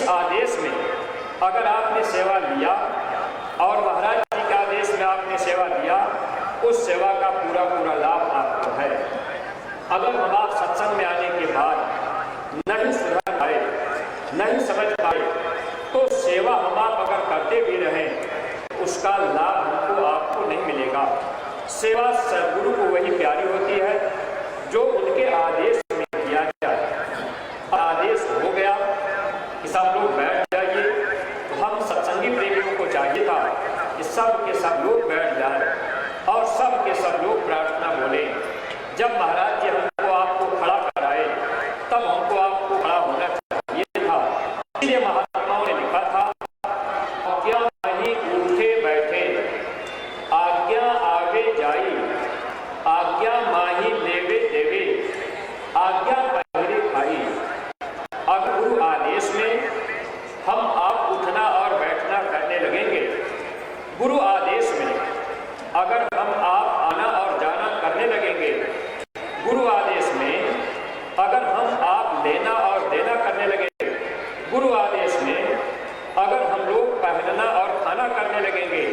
जिस आदेश में अगर आपने सेवा लिया और महाराज जी के आदेश में आपने सेवा दिया, उस सेवा का पूरा पूरा लाभ आपको है। अगर हम आप सत्संग में आने के बाद नहीं सुधर पाए, नहीं समझ पाए, तो सेवा हम आप अगर करते भी रहें, उसका लाभ हमको आपको नहीं मिलेगा। सेवा सद्गुरु को वही प्यारी होती है जो उनके आदेश में किया जाए। आदेश हो गया कि सब लोग बैठ जाइए, तो हम सत्संगी प्रेमियों को चाहिए था कि सब के सब लोग बैठ जाए और सब के सब लोग प्रार्थना बोले। जब महाराज जी हमको आपको खड़ा कराए, तब हमको आपको खड़ा होना चाहिए था। इसलिए महात्माओं ने लिखा था, आज्ञा नहीं उठे बैठे, आज्ञा आगे जाई, आज्ञा माही लेवे देवे, आज्ञा पहले खाई। अब गुरु आदेश में हम आप उठना और बैठना करने लगेंगे। गुरु आदेश में अगर हम आप आना और जाना करने लगेंगे, गुरु आदेश में अगर हम आप लेना और देना करने लगेंगे, गुरु आदेश में अगर हम लोग पहनना और खाना करने लगेंगे,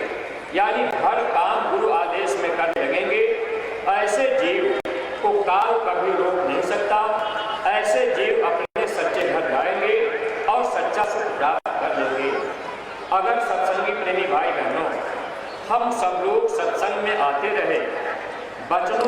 यानी हर काम गुरु आदेश में करने लगेंगे, ऐसे जीव को काल कभी रोक नहीं सकता। ऐसे जीव अपने सच्चे घर जाएंगे और सच्चा सुख प्राप्त कर लेंगे। अगर सत्संगी प्रेमी भाई बहनों, हम सब लोग सत्संग में आते रहे, वचनों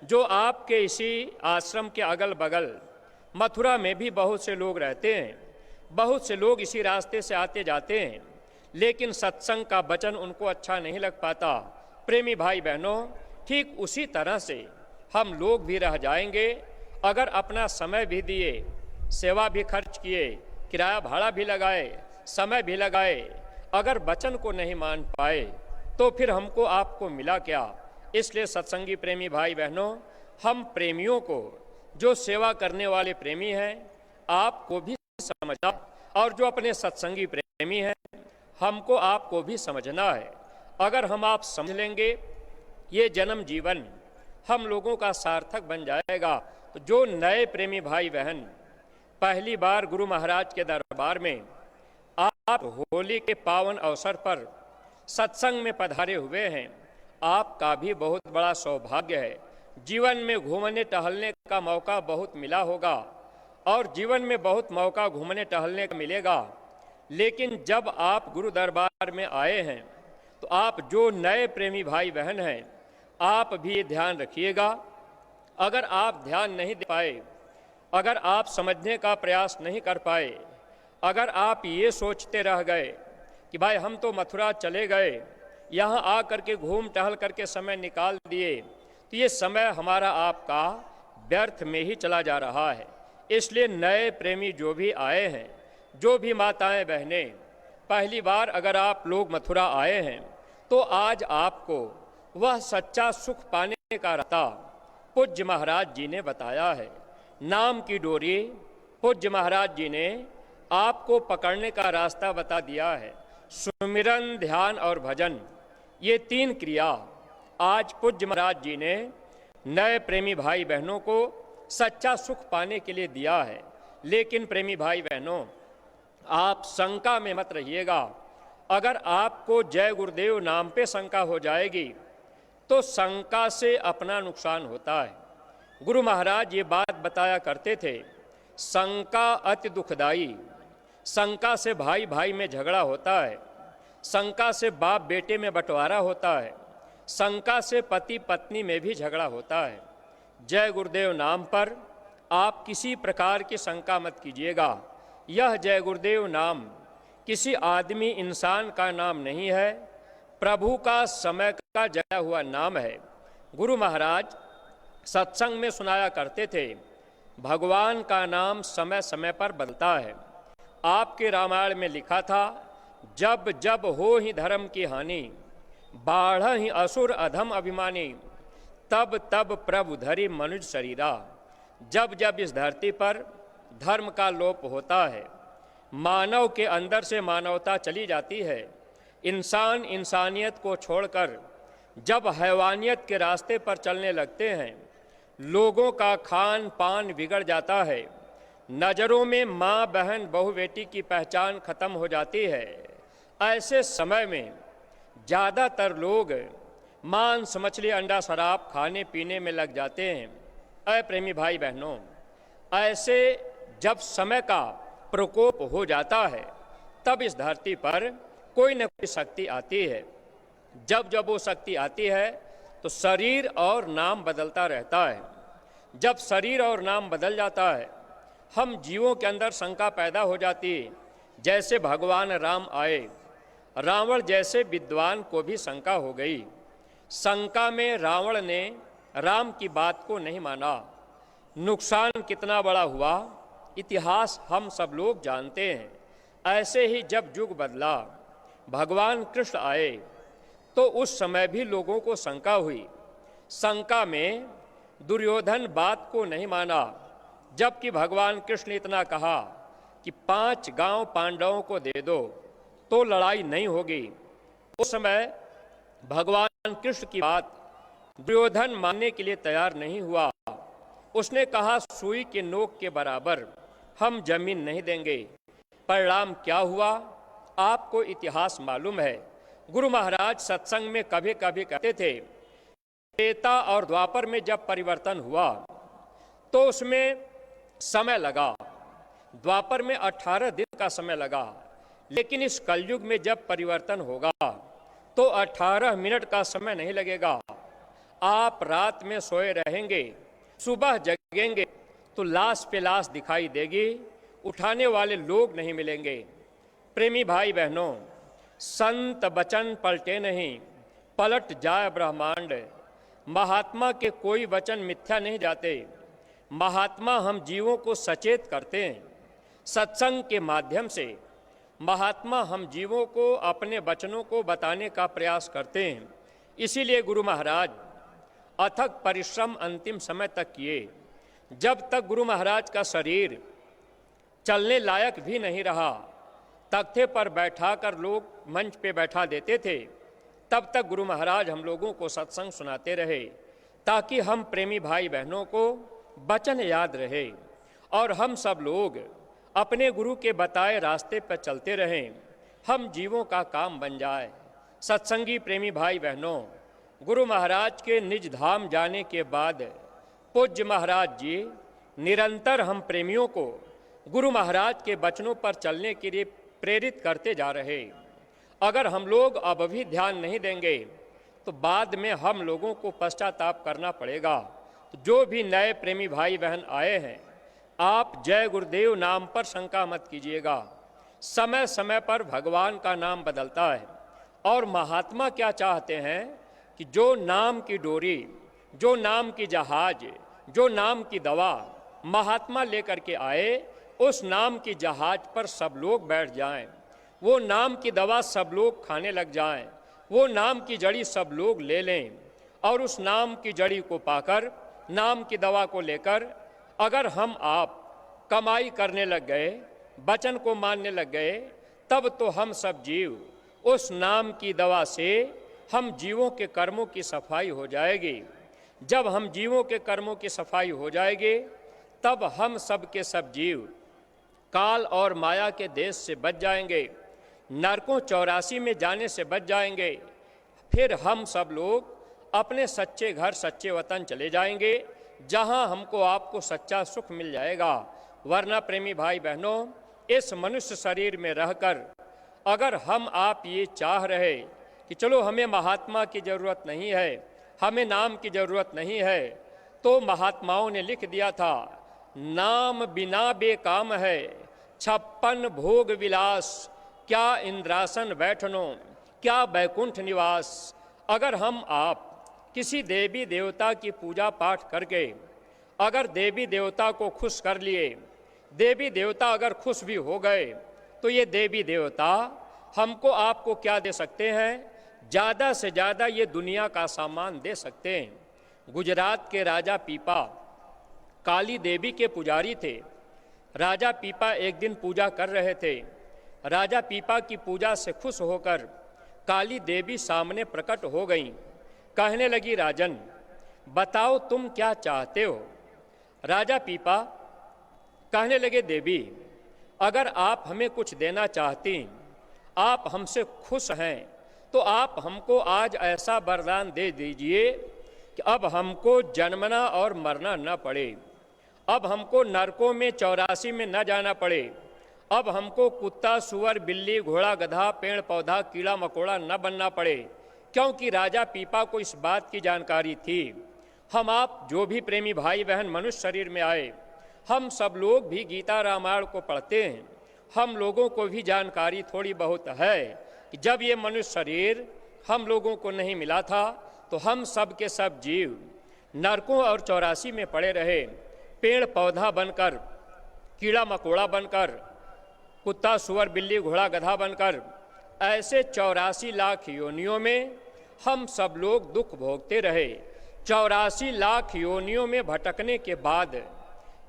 जो आपके इसी आश्रम के अगल बगल मथुरा में भी बहुत से लोग रहते हैं, बहुत से लोग इसी रास्ते से आते जाते हैं, लेकिन सत्संग का वचन उनको अच्छा नहीं लग पाता। प्रेमी भाई बहनों, ठीक उसी तरह से हम लोग भी रह जाएंगे अगर अपना समय भी दिए, सेवा भी खर्च किए, किराया भाड़ा भी लगाए, समय भी लगाए, अगर वचन को नहीं मान पाए, तो फिर हमको आपको मिला क्या। इसलिए सत्संगी प्रेमी भाई बहनों, हम प्रेमियों को, जो सेवा करने वाले प्रेमी हैं, आपको भी समझना, और जो अपने सत्संगी प्रेमी हैं, हमको आपको भी समझना है। अगर हम आप समझ लेंगे, ये जन्म जीवन हम लोगों का सार्थक बन जाएगा। तो जो नए प्रेमी भाई बहन पहली बार गुरु महाराज के दरबार में आप होली के पावन अवसर पर सत्संग में पधारे हुए हैं, आपका भी बहुत बड़ा सौभाग्य है। जीवन में घूमने टहलने का मौका बहुत मिला होगा और जीवन में बहुत मौका घूमने टहलने का मिलेगा, लेकिन जब आप गुरु दरबार में आए हैं, तो आप जो नए प्रेमी भाई बहन हैं, आप भी ध्यान रखिएगा। अगर आप ध्यान नहीं दे पाए, अगर आप समझने का प्रयास नहीं कर पाए, अगर आप ये सोचते रह गए कि भाई हम तो मथुरा चले गए, यहाँ आ करके घूम टहल करके समय निकाल दिए, तो ये समय हमारा आपका व्यर्थ में ही चला जा रहा है। इसलिए नए प्रेमी जो भी आए हैं, जो भी माताएं बहनें पहली बार अगर आप लोग मथुरा आए हैं, तो आज आपको वह सच्चा सुख पाने का रास्ता पूज्य महाराज जी ने बताया है। नाम की डोरी पूज्य महाराज जी ने आपको पकड़ने का रास्ता बता दिया है। सुमिरन, ध्यान और भजन, ये तीन क्रिया आज पूज्य महाराज जी ने नए प्रेमी भाई बहनों को सच्चा सुख पाने के लिए दिया है। लेकिन प्रेमी भाई बहनों, आप शंका में मत रहिएगा। अगर आपको जय गुरुदेव नाम पे शंका हो जाएगी, तो शंका से अपना नुकसान होता है। गुरु महाराज ये बात बताया करते थे, शंका अति दुखदाई। शंका से भाई भाई में झगड़ा होता है, शंका से बाप बेटे में बंटवारा होता है, शंका से पति पत्नी में भी झगड़ा होता है। जय गुरुदेव नाम पर आप किसी प्रकार की शंका मत कीजिएगा। यह जय गुरुदेव नाम किसी आदमी इंसान का नाम नहीं है, प्रभु का समय का जया हुआ नाम है। गुरु महाराज सत्संग में सुनाया करते थे, भगवान का नाम समय समय पर बदलता है। आपके रामायण में लिखा था, जब जब हो ही धर्म की हानि, बाढ़ ही असुर अधम अभिमानी, तब तब प्रभु धरि मनुज शरीरा। जब जब इस धरती पर धर्म का लोप होता है, मानव के अंदर से मानवता चली जाती है, इंसान इंसानियत को छोड़कर जब हैवानियत के रास्ते पर चलने लगते हैं, लोगों का खान पान बिगड़ जाता है, नज़रों में माँ बहन बहू बेटी की पहचान खत्म हो जाती है, ऐसे समय में ज़्यादातर लोग मांस मछली अंडा शराब खाने पीने में लग जाते हैं। अय प्रेमी भाई बहनों, ऐसे जब समय का प्रकोप हो जाता है, तब इस धरती पर कोई न कोई शक्ति आती है। जब जब वो शक्ति आती है तो शरीर और नाम बदलता रहता है। जब शरीर और नाम बदल जाता है, हम जीवों के अंदर शंका पैदा हो जाती है। जैसे भगवान राम आए, रावण जैसे विद्वान को भी शंका हो गई। शंका में रावण ने राम की बात को नहीं माना। नुकसान कितना बड़ा हुआ, इतिहास हम सब लोग जानते हैं। ऐसे ही जब युग बदला, भगवान कृष्ण आए, तो उस समय भी लोगों को शंका हुई। शंका में दुर्योधन बात को नहीं माना, जबकि भगवान कृष्ण ने इतना कहा कि 5 गांव पांडवों को दे दो तो लड़ाई नहीं होगी। उस समय भगवान कृष्ण की बात दुर्योधन मानने के लिए तैयार नहीं हुआ। उसने कहा, सुई के नोक के बराबर हम जमीन नहीं देंगे। परिणाम क्या हुआ, आपको इतिहास मालूम है। गुरु महाराज सत्संग में कभी कभी कहते थे, त्रेता और द्वापर में जब परिवर्तन हुआ तो उसमें समय लगा। द्वापर में 18 दिन का समय लगा, लेकिन इस कलयुग में जब परिवर्तन होगा तो 18 मिनट का समय नहीं लगेगा। आप रात में सोए रहेंगे, सुबह जगेंगे तो लाश पे लाश दिखाई देगी, उठाने वाले लोग नहीं मिलेंगे। प्रेमी भाई बहनों, संत वचन पलटे नहीं, पलट जाए ब्रह्मांड। महात्मा के कोई वचन मिथ्या नहीं जाते। महात्मा हम जीवों को सचेत करते हैं। सत्संग के माध्यम से महात्मा हम जीवों को अपने वचनों को बताने का प्रयास करते हैं। इसीलिए गुरु महाराज अथक परिश्रम अंतिम समय तक किए। जब तक गुरु महाराज का शरीर चलने लायक भी नहीं रहा, तख्ते पर बैठाकर लोग मंच पे बैठा देते थे, तब तक गुरु महाराज हम लोगों को सत्संग सुनाते रहे, ताकि हम प्रेमी भाई बहनों को वचन याद रहे और हम सब लोग अपने गुरु के बताए रास्ते पर चलते रहें, हम जीवों का काम बन जाए। सत्संगी प्रेमी भाई बहनों, गुरु महाराज के निज धाम जाने के बाद पूज्य महाराज जी निरंतर हम प्रेमियों को गुरु महाराज के वचनों पर चलने के लिए प्रेरित करते जा रहे। अगर हम लोग अब भी ध्यान नहीं देंगे तो बाद में हम लोगों को पश्चाताप करना पड़ेगा। जो भी नए प्रेमी भाई बहन आए हैं, आप जय गुरुदेव नाम पर शंका मत कीजिएगा। समय समय पर भगवान का नाम बदलता है और महात्मा क्या चाहते हैं कि जो नाम की डोरी, जो नाम की जहाज, जो नाम की दवा महात्मा लेकर के आए, उस नाम की जहाज पर सब लोग बैठ जाएं, वो नाम की दवा सब लोग खाने लग जाएं, वो नाम की जड़ी सब लोग ले लें और उस नाम की जड़ी को पाकर, नाम की दवा को लेकर अगर हम आप कमाई करने लग गए, वचन को मानने लग गए, तब तो हम सब जीव उस नाम की दवा से हम जीवों के कर्मों की सफाई हो जाएगी। जब हम जीवों के कर्मों की सफाई हो जाएगी, तब हम सब के सब जीव काल और माया के देश से बच जाएंगे, नरकों 84 में जाने से बच जाएंगे। फिर हम सब लोग अपने सच्चे घर, सच्चे वतन चले जाएंगे, जहां हमको आपको सच्चा सुख मिल जाएगा। वरना प्रेमी भाई बहनों, इस मनुष्य शरीर में रहकर अगर हम आप ये चाह रहे कि चलो हमें महात्मा की ज़रूरत नहीं है, हमें नाम की ज़रूरत नहीं है, तो महात्माओं ने लिख दिया था, नाम बिना बेकाम है 56 भोग विलास, क्या इंद्रासन बैठनो, क्या बैकुंठ निवास। अगर हम आप किसी देवी देवता की पूजा पाठ करके अगर देवी देवता को खुश कर लिए, देवी देवता अगर खुश भी हो गए, तो ये देवी देवता हमको आपको क्या दे सकते हैं? ज़्यादा से ज़्यादा ये दुनिया का सामान दे सकते हैं। गुजरात के राजा पीपा काली देवी के पुजारी थे। राजा पीपा एक दिन पूजा कर रहे थे। राजा पीपा की पूजा से खुश होकर काली देवी सामने प्रकट हो गईं। कहने लगी, राजन बताओ तुम क्या चाहते हो। राजा पीपा कहने लगे, देवी अगर आप हमें कुछ देना चाहती, आप हमसे खुश हैं, तो आप हमको आज ऐसा वरदान दे दीजिए कि अब हमको जन्मना और मरना न पड़े, अब हमको नरकों में 84 में न जाना पड़े, अब हमको कुत्ता, सुअर, बिल्ली, घोड़ा, गधा, पेड़ पौधा, कीड़ा मकोड़ा न बनना पड़े। क्योंकि राजा पीपा को इस बात की जानकारी थी, हम आप जो भी प्रेमी भाई बहन मनुष्य शरीर में आए, हम सब लोग भी गीता रामायण को पढ़ते हैं, हम लोगों को भी जानकारी थोड़ी बहुत है कि जब ये मनुष्य शरीर हम लोगों को नहीं मिला था तो हम सब के सब जीव नरकों और 84 में पड़े रहे, पेड़ पौधा बनकर, कीड़ा मकोड़ा बनकर, कुत्ता, सुअर, बिल्ली, घोड़ा, गधा बनकर, ऐसे 84 लाख योनियों में हम सब लोग दुख भोगते रहे। 84 लाख योनियों में भटकने के बाद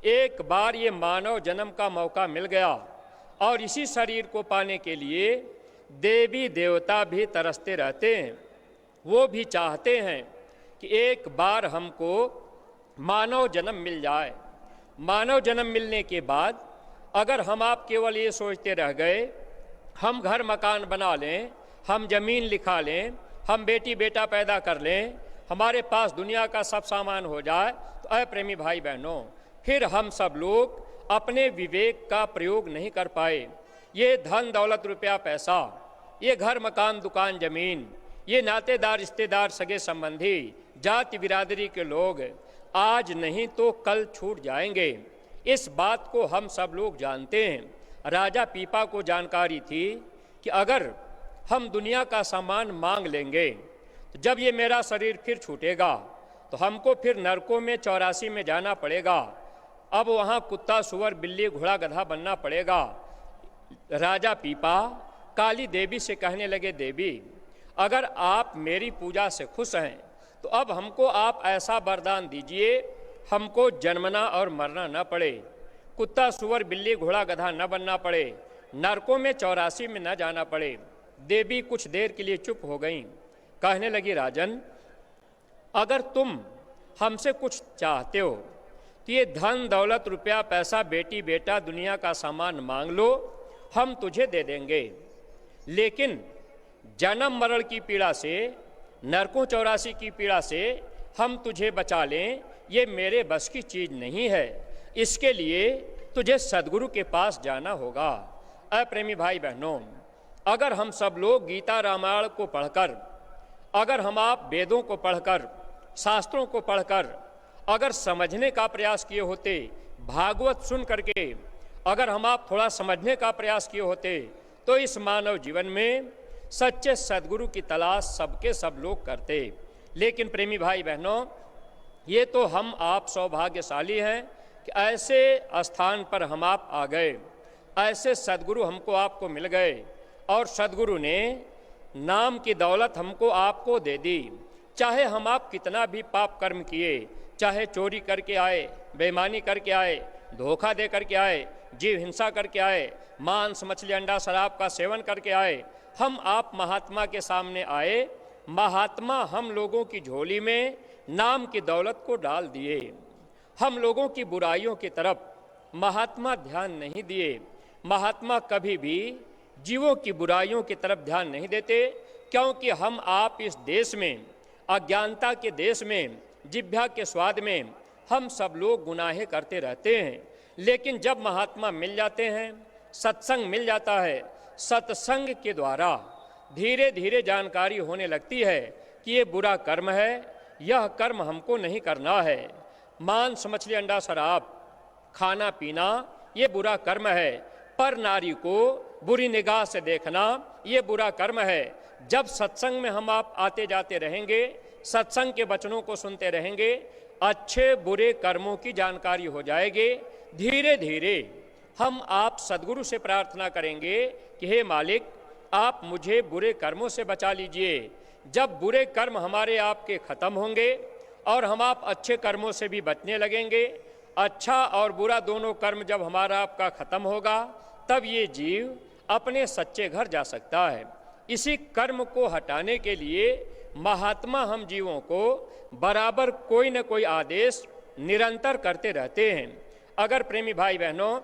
एक बार ये मानव जन्म का मौका मिल गया और इसी शरीर को पाने के लिए देवी देवता भी तरसते रहते हैं। वो भी चाहते हैं कि एक बार हमको मानव जन्म मिल जाए। मानव जन्म मिलने के बाद अगर हम आप केवल ये सोचते रह गए, हम घर मकान बना लें, हम जमीन लिखा लें, हम बेटी बेटा पैदा कर लें, हमारे पास दुनिया का सब सामान हो जाए, तो अय प्रेमी भाई बहनों, फिर हम सब लोग अपने विवेक का प्रयोग नहीं कर पाए। ये धन दौलत रुपया पैसा, ये घर मकान दुकान जमीन, ये नातेदार रिश्तेदार सगे संबंधी जाति बिरादरी के लोग आज नहीं तो कल छूट जाएंगे। इस बात को हम सब लोग जानते हैं। राजा पीपा को जानकारी थी कि अगर हम दुनिया का सामान मांग लेंगे तो जब ये मेरा शरीर फिर छूटेगा तो हमको फिर नरकों में 84 में जाना पड़ेगा, अब वहाँ कुत्ता, सुअर, बिल्ली, घोड़ा, गधा बनना पड़ेगा। राजा पीपा काली देवी से कहने लगे, देवी अगर आप मेरी पूजा से खुश हैं तो अब हमको आप ऐसा वरदान दीजिए, हमको जन्मना और मरना न पड़े, कुत्ता, सुअर, बिल्ली, घोड़ा, गधा न बनना पड़े, नरकों में 84 में न जाना पड़े। देवी कुछ देर के लिए चुप हो गईं। कहने लगी, राजन अगर तुम हमसे कुछ चाहते हो तो ये धन दौलत रुपया पैसा बेटी बेटा दुनिया का सामान मांग लो, हम तुझे दे देंगे, लेकिन जन्म मरण की पीड़ा से, नरकों 84 की पीड़ा से हम तुझे बचा लें, ये मेरे बस की चीज़ नहीं है। इसके लिए तुझे सद्गुरु के पास जाना होगा। अप्रेमी भाई बहनों, अगर हम सब लोग गीता रामायण को पढ़कर, अगर हम आप वेदों को पढ़कर, शास्त्रों को पढ़कर अगर समझने का प्रयास किए होते, भागवत सुन करके अगर हम आप थोड़ा समझने का प्रयास किए होते, तो इस मानव जीवन में सच्चे सद्गुरु की तलाश सबके सब लोग करते। लेकिन प्रेमी भाई बहनों, ये तो हम आप सौभाग्यशाली हैं कि ऐसे स्थान पर हम आप आ गए, ऐसे सद्गुरु हमको आपको मिल गए और सद्गुरु ने नाम की दौलत हमको आपको दे दी। चाहे हम आप कितना भी पाप कर्म किए, चाहे चोरी करके आए, बेईमानी करके आए, धोखा दे करके आए, जीव हिंसा करके आए, मांस मछली अंडा शराब का सेवन करके आए, हम आप महात्मा के सामने आए, महात्मा हम लोगों की झोली में नाम की दौलत को डाल दिए। हम लोगों की बुराइयों की तरफ महात्मा ध्यान नहीं दिए। महात्मा कभी भी जीवों की बुराइयों की तरफ ध्यान नहीं देते, क्योंकि हम आप इस देश में, अज्ञानता के देश में, जिह्वा के स्वाद में हम सब लोग गुनाहें करते रहते हैं। लेकिन जब महात्मा मिल जाते हैं, सत्संग मिल जाता है, सत्संग के द्वारा धीरे धीरे जानकारी होने लगती है कि ये बुरा कर्म है, यह कर्म हमको नहीं करना है। मांस मछली अंडा शराब खाना पीना ये बुरा कर्म है, पर नारी को बुरी निगाह से देखना ये बुरा कर्म है। जब सत्संग में हम आप आते जाते रहेंगे, सत्संग के वचनों को सुनते रहेंगे, अच्छे बुरे कर्मों की जानकारी हो जाएगी। धीरे धीरे हम आप सद्गुरु से प्रार्थना करेंगे कि हे मालिक, आप मुझे बुरे कर्मों से बचा लीजिए। जब बुरे कर्म हमारे आपके खत्म होंगे और हम आप अच्छे कर्मों से भी बचने लगेंगे। अच्छा और बुरा दोनों कर्म जब हमारा आपका खत्म होगा, तब ये जीव अपने सच्चे घर जा सकता है। इसी कर्म को हटाने के लिए महात्मा हम जीवों को बराबर कोई न कोई आदेश निरंतर करते रहते हैं। अगर प्रेमी भाई बहनों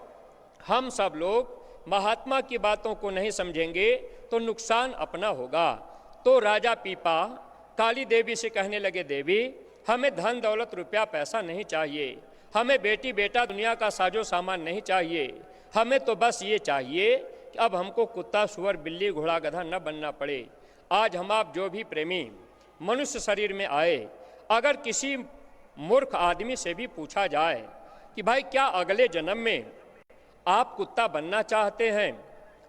हम सब लोग महात्मा की बातों को नहीं समझेंगे तो नुकसान अपना होगा। तो राजा पीपा काली देवी से कहने लगे, देवी हमें धन दौलत रुपया पैसा नहीं चाहिए, हमें बेटी बेटा दुनिया का साजो सामान नहीं चाहिए, हमें तो बस ये चाहिए कि अब हमको कुत्ता सुअर बिल्ली घोड़ा गधा न बनना पड़े। आज हम आप जो भी प्रेमी मनुष्य शरीर में आए, अगर किसी मूर्ख आदमी से भी पूछा जाए कि भाई क्या अगले जन्म में आप कुत्ता बनना चाहते हैं,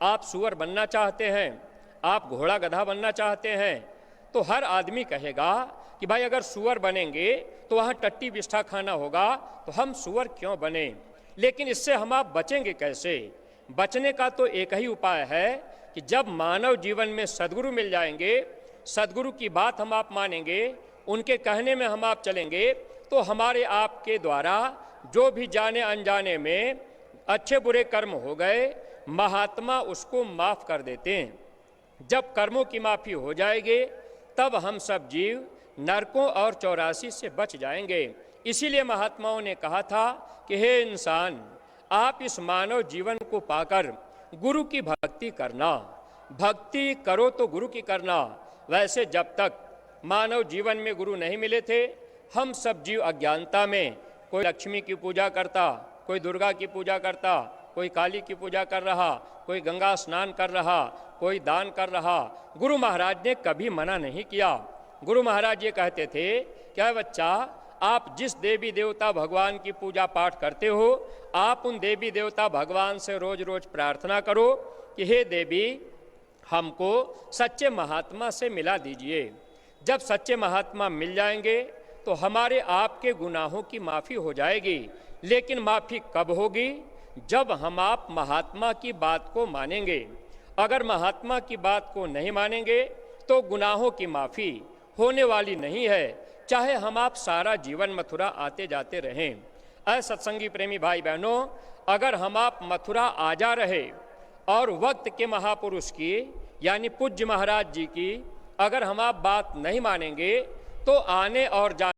आप सुअर बनना चाहते हैं, आप घोड़ा गधा बनना चाहते हैं, तो हर आदमी कहेगा कि भाई अगर सुअर बनेंगे तो वहाँ टट्टी बिष्ठा खाना होगा, तो हम सुअर क्यों बने। लेकिन इससे हम आप बचेंगे कैसे? बचने का तो एक ही उपाय है कि जब मानव जीवन में सद्गुरु मिल जाएंगे, सद्गुरु की बात हम आप मानेंगे, उनके कहने में हम आप चलेंगे, तो हमारे आपके द्वारा जो भी जाने अनजाने में अच्छे बुरे कर्म हो गए, महात्मा उसको माफ कर देते हैं। जब कर्मों की माफी हो जाएगी तब हम सब जीव नरकों और 84 से बच जाएंगे। इसीलिए महात्माओं ने कहा था कि हे इंसान, आप इस मानव जीवन को पाकर गुरु की भक्ति करना, भक्ति करो तो गुरु की करना। वैसे जब तक मानव जीवन में गुरु नहीं मिले थे, हम सब जीव अज्ञानता में कोई लक्ष्मी की पूजा करता, कोई दुर्गा की पूजा करता, कोई काली की पूजा कर रहा, कोई गंगा स्नान कर रहा, कोई दान कर रहा। गुरु महाराज ने कभी मना नहीं किया। गुरु महाराज ये कहते थे, क्या बच्चा, आप जिस देवी देवता भगवान की पूजा पाठ करते हो, आप उन देवी देवता भगवान से रोज रोज प्रार्थना करो कि हे देवी हमको सच्चे महात्मा से मिला दीजिए। जब सच्चे महात्मा मिल जाएंगे तो हमारे आपके गुनाहों की माफ़ी हो जाएगी। लेकिन माफ़ी कब होगी? जब हम आप महात्मा की बात को मानेंगे। अगर महात्मा की बात को नहीं मानेंगे तो गुनाहों की माफ़ी होने वाली नहीं है, चाहे हम आप सारा जीवन मथुरा आते जाते रहें। ऐ सत्संगी प्रेमी भाई बहनों, अगर हम आप मथुरा आ जा रहे और वक्त के महापुरुष की यानी पूज्य महाराज जी की अगर हम आप बात नहीं मानेंगे तो आने और जाने